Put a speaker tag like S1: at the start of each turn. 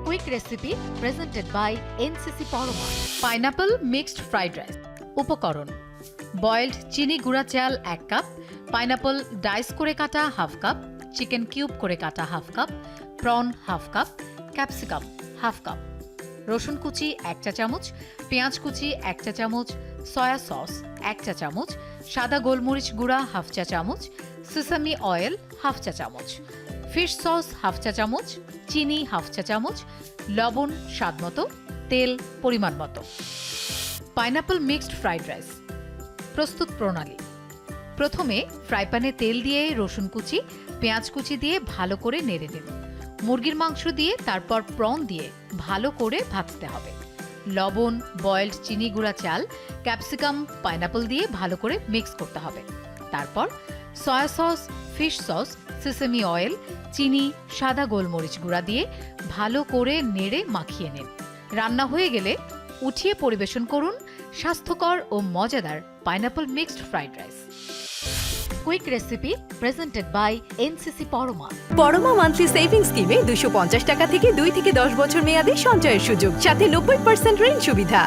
S1: Quick recipe presented by NCC Parama.
S2: Pineapple mixed fried rice. উপকরণ: boiled চিনি গুঁড়া চাল 1 কাপ, পাইনাপল ডাইস করে কাটা হাফ কাপ, চিকেন কিউব করে কাটা half cup, prawn half cup, capsicum half cup, রসুন কুচি 1 চা চামচ, পেঁয়াজ কুচি 1 চা চামচ, সয়া সস 1 চা চামচ, সাদা গোলমরিচ গুঁড়া হাফ চা চামচ, সিসামি অয়েল হাফ চা চামচ, ফিশ সস হাফ চা চামচ, চিনি হাফ চা চামচ, লবণ স্বাদমতো, তেল পরিমাণ মতো। Pineapple mixed fried rice. প্রস্তুত প্রণালী: প্রথমে ফ্রাই প্যানে তেল দিয়ে রসুন কুচি, পেঁয়াজ কুচি দিয়ে ভালো করে নেড়ে নিন। মুরগির মাংস দিয়ে তারপর প্রন দিয়ে ভালো করে ভাজতে হবে। লবণ, বয়েলড চিনি গুঁড়া চাল, ক্যাপসিকাম, পাইনাপল দিয়ে ভালো করে মিক্স করতে হবে। তারপর soya sauce, fish sauce, sesame oil, চিনি, সাদা গোলমরিচ গুঁড়া দিয়ে ভালো করে নেড়ে মাখিয়ে নিন। রান্না হয়ে গেলে উঠিয়ে পরিবেশন করুন স্বাস্থ্যকর ও মজাদার pineapple mixed fried rice.
S1: Quick recipe presented by NCC Parama.
S3: Parama monthly saving স্কিমে 250 টাকা থেকে 2 থেকে 10 বছর মেয়াদে সঞ্চয়ের সুযোগ, সাথে 90% ঋণ সুবিধা।